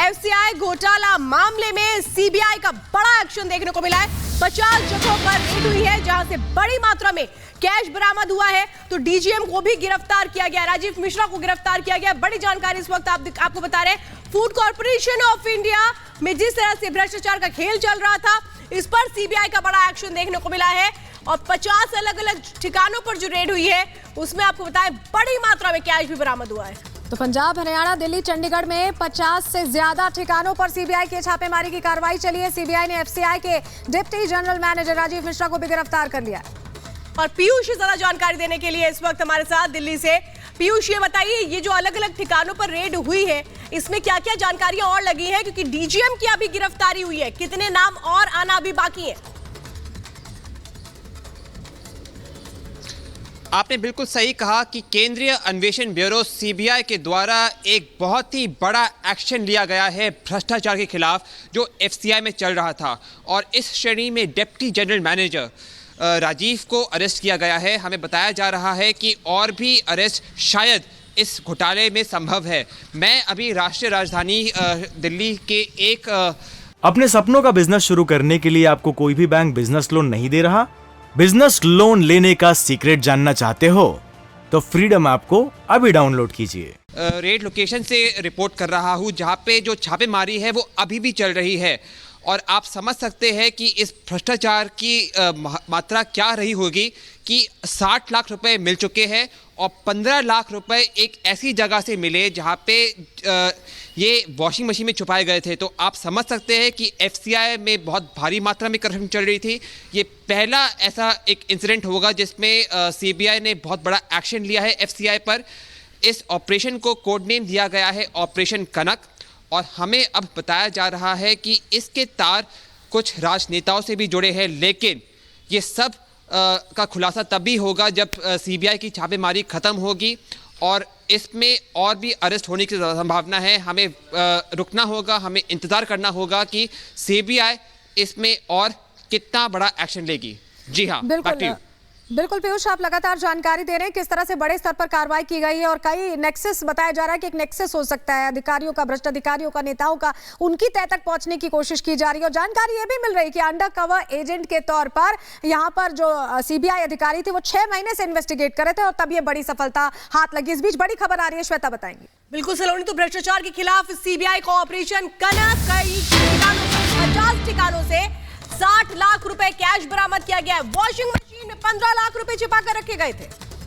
FCI घोटाला मामले में सीबीआई का बड़ा एक्शन देखने को मिला है। 50 जगहों पर रेड हुई है जहां से बड़ी मात्रा में कैश बरामद हुआ है। तो डीजीएम को भी गिरफ्तार किया गया, राजीव मिश्रा को गिरफ्तार किया गया। बड़ी जानकारी इस वक्त आपको बता रहे हैं। फूड कॉर्पोरेशन ऑफ इंडिया में जिस तरह से भ्रष्टाचार का खेल चल रहा था, इस पर सीबीआई का बड़ा एक्शन देखने को मिला है। और 50 अलग अलग ठिकानों पर जो रेड हुई है उसमें आपको बताएं बड़ी मात्रा में कैश भी बरामद हुआ है। तो पंजाब, हरियाणा, दिल्ली, चंडीगढ़ में 50 से ज्यादा ठिकानों पर सीबीआई की छापेमारी की कार्रवाई चली है। सीबीआई ने एफसीआई के deputy general manager Rajiv Mishra को भी गिरफ्तार कर लिया है। और पीयूष ज्यादा जानकारी देने के लिए इस वक्त हमारे साथ दिल्ली से। पीयूष, ये बताइए, ये जो अलग अलग ठिकानों पर रेड हुई है इसमें क्या क्या जानकारियां और लगी है, क्योंकि डीजीएम की अभी गिरफ्तारी हुई है, कितने नाम और आना अभी बाकी है? आपने बिल्कुल सही कहा कि केंद्रीय अन्वेषण ब्यूरो सीबीआई के द्वारा एक बहुत ही बड़ा एक्शन लिया गया है भ्रष्टाचार के खिलाफ जो एफसीआई में चल रहा था। और इस श्रेणी में डिप्टी जनरल मैनेजर राजीव को अरेस्ट किया गया है। हमें बताया जा रहा है कि और भी अरेस्ट शायद इस घोटाले में संभव है। मैं अभी राष्ट्रीय राजधानी दिल्ली के एक अपने सपनों का बिजनेस शुरू करने के लिए आपको कोई भी बैंक बिजनेस लोन नहीं दे रहा? बिजनेस लोन लेने का सीक्रेट जानना चाहते हो तो फ्रीडम ऐप को अभी डाउनलोड कीजिए। रेड लोकेशन से रिपोर्ट कर रहा हूं जहां पे जो छापेमारी है वो अभी भी चल रही है। और आप समझ सकते हैं कि इस भ्रष्टाचार की मात्रा क्या रही होगी कि 60 लाख रुपए मिल चुके हैं और 15 लाख रुपए एक ऐसी जगह से मिले जहां पे ये वॉशिंग मशीन में छुपाए गए थे। तो आप समझ सकते हैं कि एफसीआई में बहुत भारी मात्रा में करप्शन चल रही थी। ये पहला ऐसा एक इंसिडेंट होगा जिसमें सीबीआई ने बहुत बड़ा एक्शन लिया है एफसीआई पर। इस ऑपरेशन को कोड नेम दिया गया है ऑपरेशन कनक। और हमें अब बताया जा रहा है कि इसके तार कुछ राजनेताओं से भी जुड़े हैं, लेकिन ये सब का खुलासा तभी होगा जब सीबीआई की छापेमारी खत्म होगी और इसमें और भी अरेस्ट होने की संभावना है। हमें रुकना होगा, हमें इंतज़ार करना होगा कि सीबीआई इसमें और कितना बड़ा एक्शन लेगी। जी हाँ, बिल्कुल पीयूष, आप लगातार जानकारी दे रहे हैं किस तरह से बड़े स्तर पर कार्रवाई की गई है और कई नेक्सस बताया जा रहा है कि एक नेक्सस हो सकता है अधिकारियों का, भ्रष्ट अधिकारियों का, नेताओं का, उनकी तह तक पहुंचने की कोशिश की जा रही है। और जानकारी ये भी मिल रही है कि अंडर कवर एजेंट के तौर पर यहाँ पर जो सीबीआई अधिकारी थे वो 6 महीने से इन्वेस्टिगेट कर रहे थे और तब ये बड़ी सफलता हाथ लगी। इस बीच बड़ी खबर आ रही है, श्वेता बताएंगी। बिल्कुल सलोनी, तो भ्रष्टाचार के खिलाफ सीबीआई का ऑपरेशन कनक, कई ठिकानों से 50 ठिकानों से 60 लाख रुपए कैश बरामद किया गया है। वॉशिंग मशीन में 15 लाख रुपए छिपा कर रखे गए थे।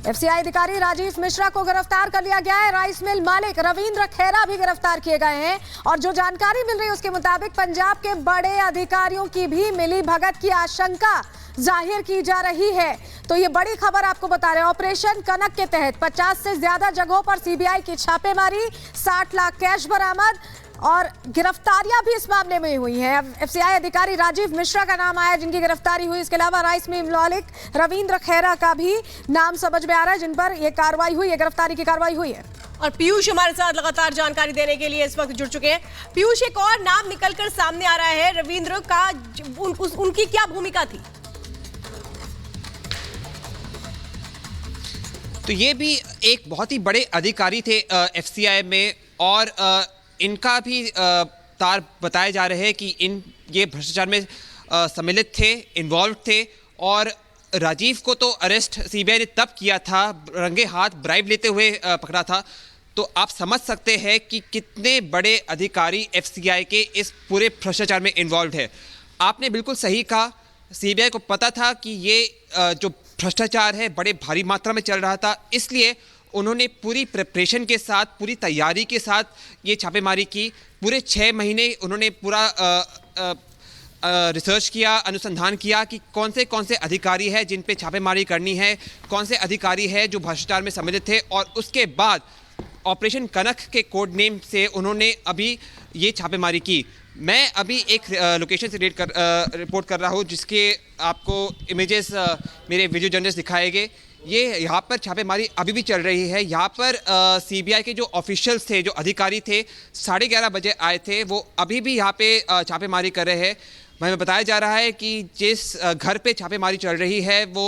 एफसीआई अधिकारी राजीव मिश्रा को गिरफ्तार कर लिया गया है। राइस मिल मालिक रविंद्र खेरा भी गिरफ्तार किए गए हैं। और जो जानकारी मिल रही है उसके मुताबिक पंजाब के बड़े अधिकारियों की भी मिली भगत की आशंका जाहिर की जा रही है। तो ये बड़ी खबर आपको बता रहे हैं। ऑपरेशन कनक के तहत 50 से ज्यादा जगहों पर सीबीआई की छापेमारी, 60 लाख कैश बरामद और गिरफ्तारियां भी इस मामले में हुई हैं। एफसीआई अधिकारी राजीव मिश्रा का नाम आया जिनकी गिरफ्तारी हुई। इसके अलावा राइस मिल मालिक रविंद्र खेरा का भी नाम समझ में आ रहा है जिन पर यह कार्रवाई हुई है, गिरफ्तारी की कार्रवाई हुई है। और पीयूष हमारे साथ लगातार जानकारी देने के लिए इस वक्त जुड़ चुके हैं। पीयूष, एक और नाम निकलकर सामने आ रहा है रविंद्र का, उनकी क्या भूमिका थी? तो ये भी एक बहुत ही बड़े अधिकारी थे एफसीआई में और इनका भी तार बताए जा रहे हैं कि ये भ्रष्टाचार में सम्मिलित थे, इन्वॉल्व थे। और राजीव को तो अरेस्ट सीबीआई ने तब किया था, रंगे हाथ ब्राइब लेते हुए पकड़ा था। तो आप समझ सकते हैं कि कितने बड़े अधिकारी एफसीआई के इस पूरे भ्रष्टाचार में इन्वॉल्व है। आपने बिल्कुल सही कहा, सीबीआई को पता था कि ये जो भ्रष्टाचार है बड़े भारी मात्रा में चल रहा था, इसलिए उन्होंने पूरी प्रिपरेशन के साथ, पूरी तैयारी के साथ ये छापेमारी की। पूरे 6 महीने उन्होंने पूरा रिसर्च किया, अनुसंधान किया कि कौन से अधिकारी हैं जिन पे छापेमारी करनी है, कौन से अधिकारी हैं जो भ्रष्टाचार में सम्मिलित थे। और उसके बाद ऑपरेशन कनक के कोड नेम से उन्होंने अभी ये छापेमारी की। मैं अभी एक लोकेशन से रिपोर्ट कर रहा हूँ जिसके आपको इमेजेस मेरे वीडियो जर्नलिस्ट दिखाएंगे। ये यहाँ पर छापेमारी अभी भी चल रही है। यहाँ पर सीबीआई के जो ऑफिशियल्स थे, जो अधिकारी थे, 11:30 बजे आए थे, वो अभी भी यहाँ पे छापेमारी कर रहे हैं। हमें बताया जा रहा है कि जिस घर पे छापेमारी चल रही है वो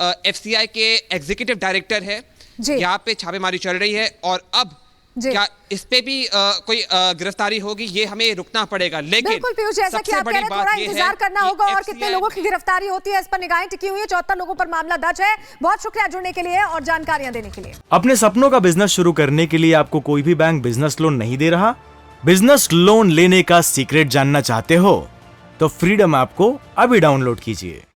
एफसीआई के एग्जीक्यूटिव डायरेक्टर है। यहाँ पे छापेमारी चल रही है और अब जी। क्या इस पे भी कोई गिरफ्तारी होगी? ये हमें रुकना पड़ेगा। लेकिन बिल्कुल पीयूष, जैसा कि आप कह रहे हैं, थोड़ा इंतजार करना होगा और कितने लोगों की गिरफ्तारी होती है इस पर निगाहें टिकी हुई है। 74 लोगों पर मामला दर्ज है। बहुत शुक्रिया जुड़ने के लिए और जानकारियां देने के लिए। अपने सपनों का बिजनेस शुरू करने के लिए आपको कोई भी बैंक बिजनेस लोन नहीं दे रहा? बिजनेस लोन लेने का सीक्रेट जानना चाहते हो तो फ्रीडम ऐप को अभी डाउनलोड कीजिए।